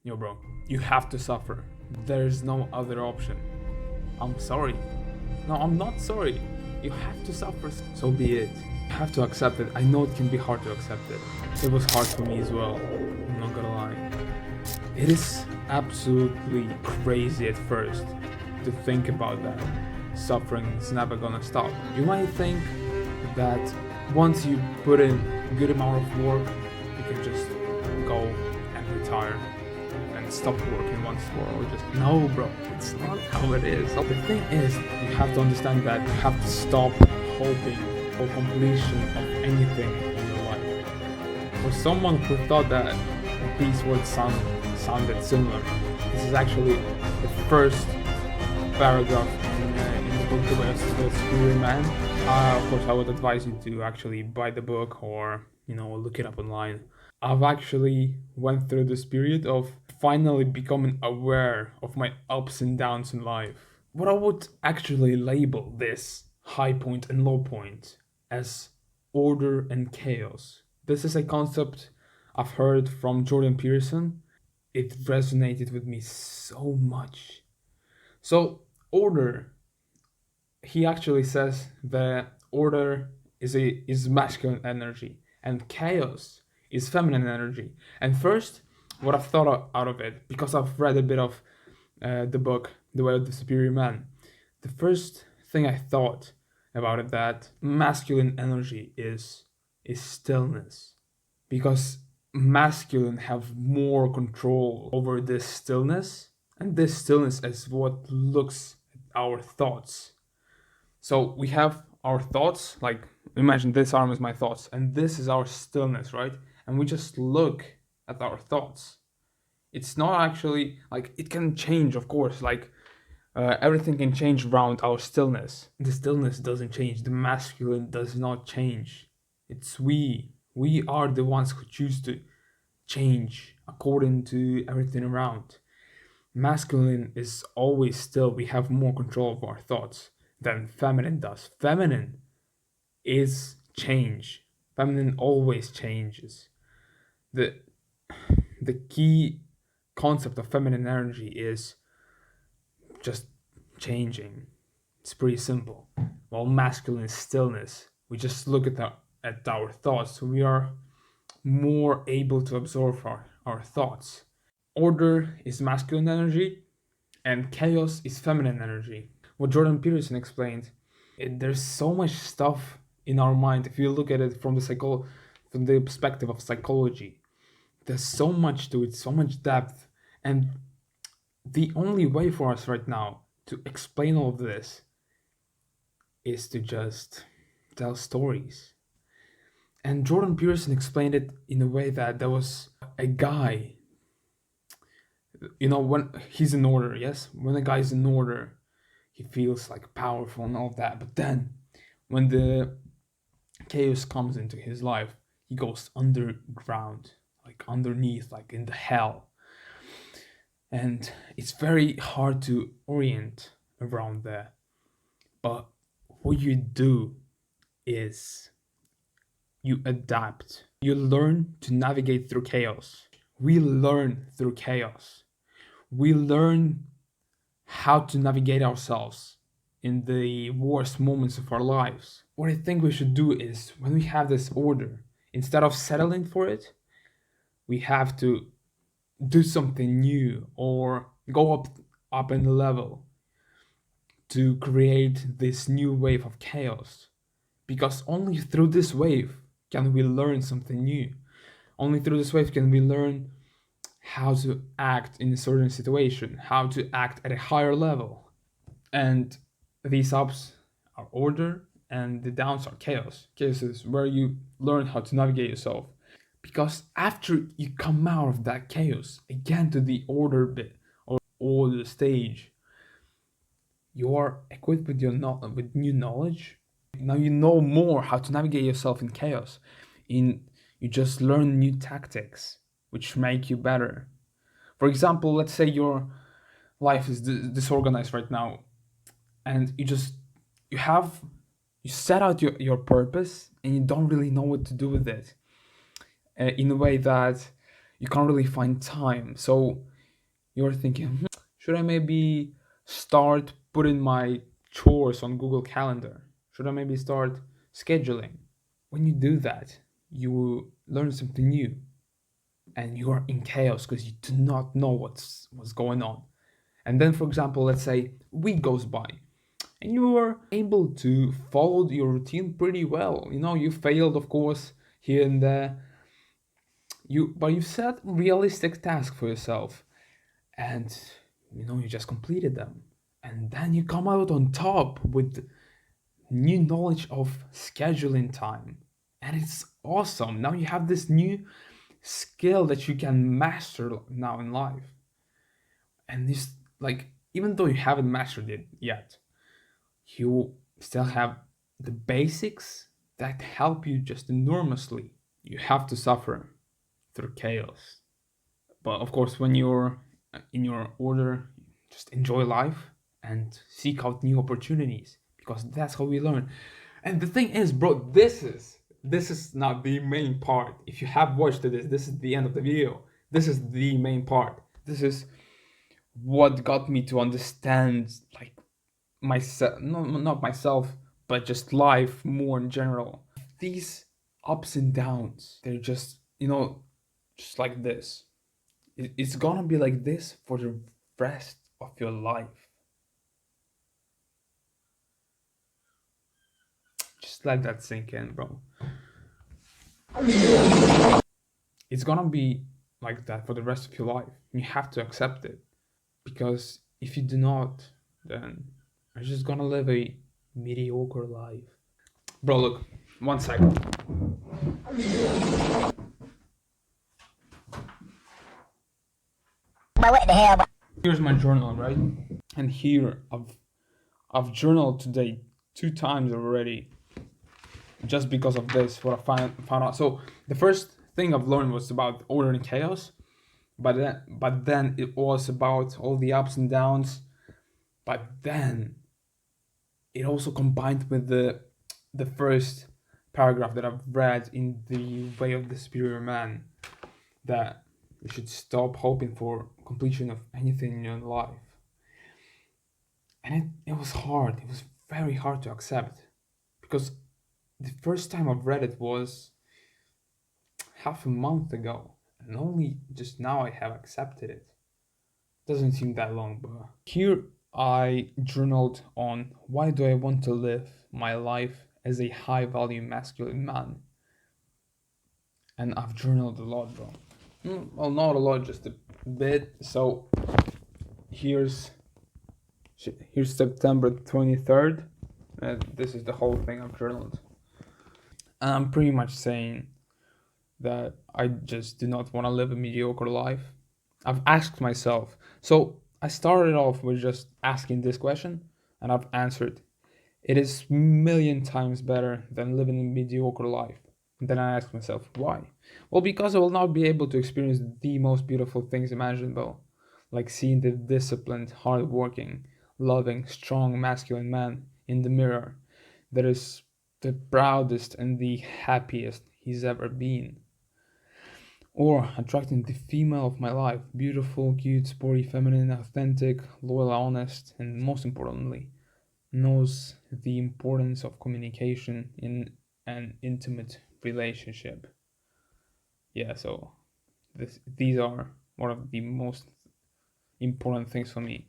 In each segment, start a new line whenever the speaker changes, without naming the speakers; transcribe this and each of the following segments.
Yo, bro, you have to suffer. There's no other option. I'm sorry. No, I'm not sorry. You have to suffer. So be it. You have to accept it. I know it can be hard to accept it. It was hard for me as well. I'm not gonna lie. It is absolutely crazy at first to think about that. Suffering is never gonna stop. You might think that once you put in a good amount of work, you can just go and retire and stop working once for all. Just no, bro, it's not how it is. The thing is, you have to understand that you have to stop hoping for completion of anything in your life. For someone who thought that these words sounded similar, this is actually the first paragraph in the book The Way of the Superior Man. Of course, I would advise you to actually buy the book or look it up online. I've actually went through this period of finally becoming aware of my ups and downs in life. What I would actually label this high point and low point as order and chaos. This is a concept I've heard from Jordan Peterson. It resonated with me so much. So, order, he actually says that order is masculine energy and chaos is feminine energy. And first, what I've thought out of it, because I've read a bit of the book The Way of the Superior Man, the first thing I thought about it, that masculine energy is stillness, because masculine have more control over this stillness, and this stillness is what looks at our thoughts. So we have our thoughts, like imagine this arm is my thoughts, and this is our stillness, right? And we just look at our thoughts. It's not actually like it can change, of course, like everything can change around our stillness. The stillness doesn't change, the masculine does not change. It's we. We are the ones who choose to change according to everything around. Masculine is always still, we have more control of our thoughts than feminine does. Feminine is change. Feminine always changes. The key concept of feminine energy is just changing. It's pretty simple. While masculine is stillness, we just look at our thoughts. We are more able to absorb our thoughts. Order is masculine energy, and chaos is feminine energy. What Jordan Peterson explained, there's so much stuff in our mind. If you look at it from the perspective of psychology, there's so much to it, so much depth, and the only way for us right now to explain all of this is to just tell stories. And Jordan Peterson explained it in a way that there was a guy, when he's in order, yes? When a guy's in order, he feels like powerful and all that. But then when the chaos comes into his life, he goes underground, like underneath, like in the hell. And it's very hard to orient around there. But what you do is you adapt. You learn to navigate through chaos. We learn through chaos. We learn how to navigate ourselves in the worst moments of our lives. What I think we should do is, when we have this order, instead of settling for it, we have to do something new or go up in the level to create this new wave of chaos. Because only through this wave can we learn something new. Only through this wave can we learn how to act in a certain situation, how to act at a higher level. And these ups are order and the downs are chaos. Chaos is where you learn how to navigate yourself. Because after you come out of that chaos, again to the order bit or order stage, you are equipped with with new knowledge. Now you know more how to navigate yourself in chaos. You just learn new tactics which make you better. For example, let's say your life is disorganized right now, and you set out your purpose and you don't really know what to do with it, in a way that you can't really find time. So you're thinking, should I maybe start putting my chores on Google Calendar? Should I maybe start scheduling? When you do that, you learn something new and you are in chaos because you do not know what's going on. And then, for example, let's say a week goes by and you are able to follow your routine pretty well. You know, you failed, of course, here and there. But you set realistic tasks for yourself, and you just completed them, and then you come out on top with new knowledge of scheduling time, and it's awesome. Now you have this new skill that you can master now in life, and this, like, even though you haven't mastered it yet, you still have the basics that help you just enormously. You have to suffer through chaos, but of course, when you're in your order, just enjoy life and seek out new opportunities, because that's how we learn. And the thing is, bro, this is not the main part. If you have watched this is the end of the video. This is the main part. This is what got me to understand, like, myself, no, not myself, but just life more in general. These ups and downs, they're just, just like this. It's gonna be like this for the rest of your life. Just let that sink in, bro. It's gonna be like that for the rest of your life. You have to accept it. Because if you do not, then you're just gonna live a mediocre life. Bro, look, 1 second.
But what the hell?
Here's my journal, right? And here I've journaled today 2 times already, just because of this. What I found out. So the first thing I've learned was about order and chaos, but then it was about all the ups and downs. But then it also combined with the first paragraph that I've read in The Way of the Superior Man, that you should stop hoping for completion of anything in your life. And it was hard. It was very hard to accept, because the first time I've read it was half a month ago, and only just now I have accepted it. Doesn't seem that long, but here I journaled on why do I want to live my life as a high value masculine man. And I've journaled a lot, bro. Well, not a lot, just a bit. So here's here's September 23rd. This is the whole thing I've journaled. And I'm pretty much saying that I just do not want to live a mediocre life. I've asked myself. So I started off with just asking this question, and I've answered. It is million times better than living a mediocre life. And then I asked myself, why? Well, because I will not be able to experience the most beautiful things imaginable, like seeing the disciplined, hardworking, loving, strong, masculine man in the mirror that is the proudest and the happiest he's ever been. Or attracting the female of my life, beautiful, cute, sporty, feminine, authentic, loyal, honest, and most importantly, knows the importance of communication in an intimate relationship. Yeah, so these are one of the most important things for me.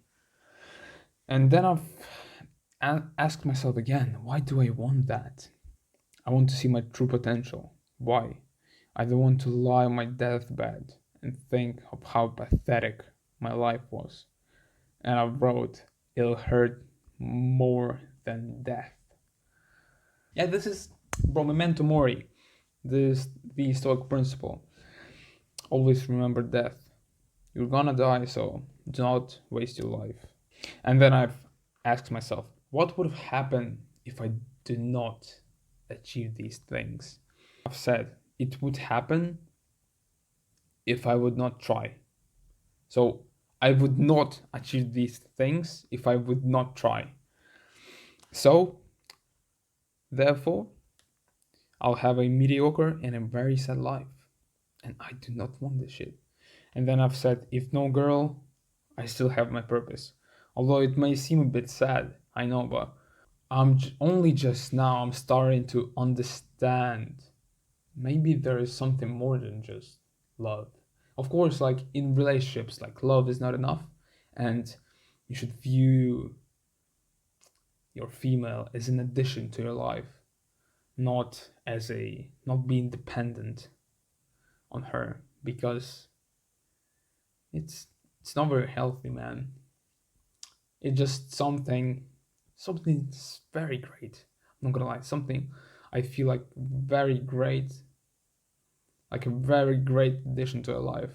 And then I've asked myself again, why do I want that? I want to see my true potential. Why? I don't want to lie on my deathbed and think of how pathetic my life was. And I wrote, it'll hurt more than death. Yeah, this is from Memento Mori. This the Stoic principle. Always remember death. You're gonna die, so do not waste your life. And then I've asked myself, what would have happened if I did not achieve these things? I've said it would happen if I would not try. So I would not achieve these things if I would not try. So therefore, I'll have a mediocre and a very sad life. And I do not want this shit. And then I've said, if no girl I still have my purpose. Although it may seem a bit sad, I know, but only just now I'm starting to understand. Maybe there is something more than just love. Of course, like in relationships, like love is not enough, and you should view your female as an addition to your life, not being dependent on her, because it's it's not very healthy, man. It's just something very great. I'm not gonna lie, something I feel like very great, like a very great addition to a life.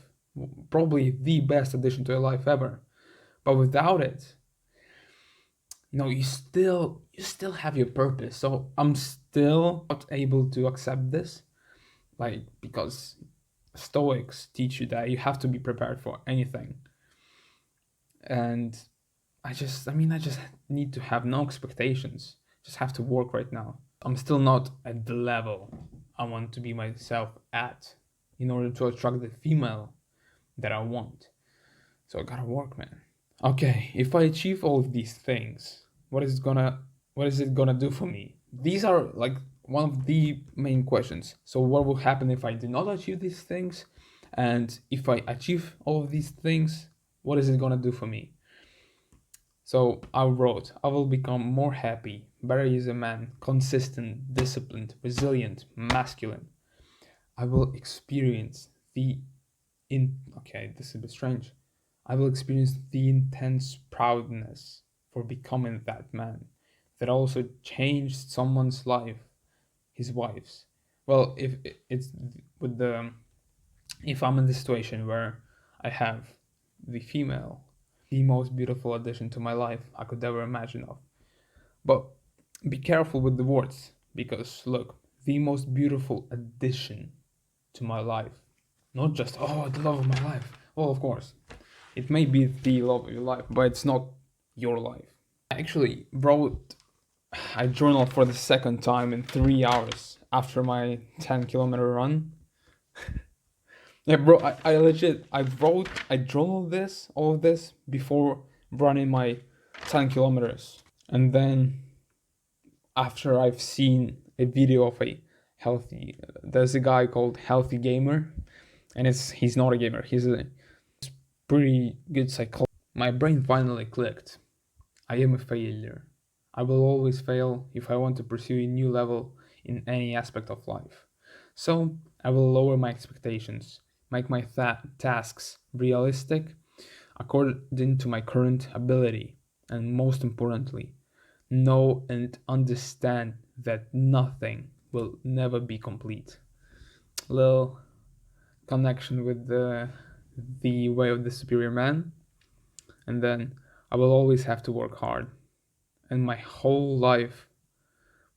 Probably the best addition to a life ever. But without it, you still have your purpose. So I'm still not able to accept this, like because Stoics teach you that you have to be prepared for anything. And I just need to have no expectations. Just have to work right now. I'm still not at the level I want to be myself at in order to attract the female that I want. So I gotta work, man. Okay, if I achieve all of these things, what is it gonna do for me? These are like one of the main questions. So what will happen if I do not achieve these things? And if I achieve all of these things, what is it gonna do for me? So I wrote, I will become more happy, better as a man, consistent, disciplined, resilient, masculine. I will experience the okay, this is a bit strange. I will experience the intense proudness for becoming that man that also changed someone's life, his wife's. Well, if it's with the if I'm in the situation where I have the female, the most beautiful addition to my life I could ever imagine of. But be careful with the words because look, the most beautiful addition to my life. Not just, oh, the love of my life. Well, of course, it may be the love of your life, but it's not your life. I actually wrote, I journaled for the second time in 3 hours after my 10-kilometer run. Yeah, bro, I legit, I journaled all of this before running my 10 kilometers. And then after I've seen a video of there's a guy called Healthy Gamer, and he's not a gamer, he's a pretty good psychologist. My brain finally clicked. I am a failure. I will always fail if I want to pursue a new level in any aspect of life. So I will lower my expectations, make my tasks realistic according to my current ability, and most importantly, know and understand that nothing will never be complete. Little connection with the way of the superior man, and then I will always have to work hard, and my whole life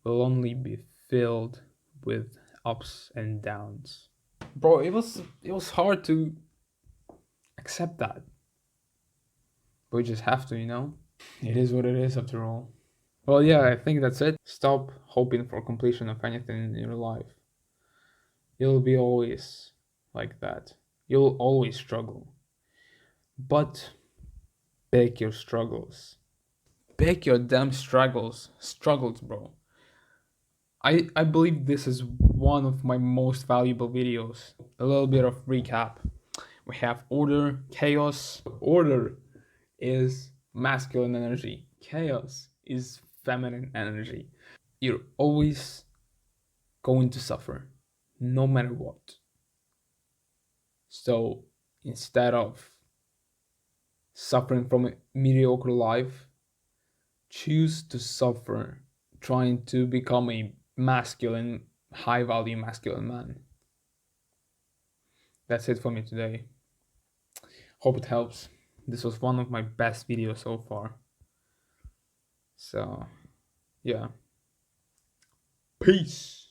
will only be filled with ups and downs. Bro, it was hard to accept that, but we just have to, you know. It is what it is after all. Well, yeah, I think that's it. Stop hoping for completion of anything in your life. You'll be always like that. You'll always struggle. But pick your struggles. Pick your damn struggles, bro. I believe this is one of my most valuable videos. A little bit of recap. We have order, chaos. Order is masculine energy. Chaos is feminine energy. You're always going to suffer, no matter what. So instead of suffering from a mediocre life, choose to suffer trying to become a masculine, high value masculine man. That's it for me today. Hope it helps. This was one of my best videos so far. So, yeah. Peace.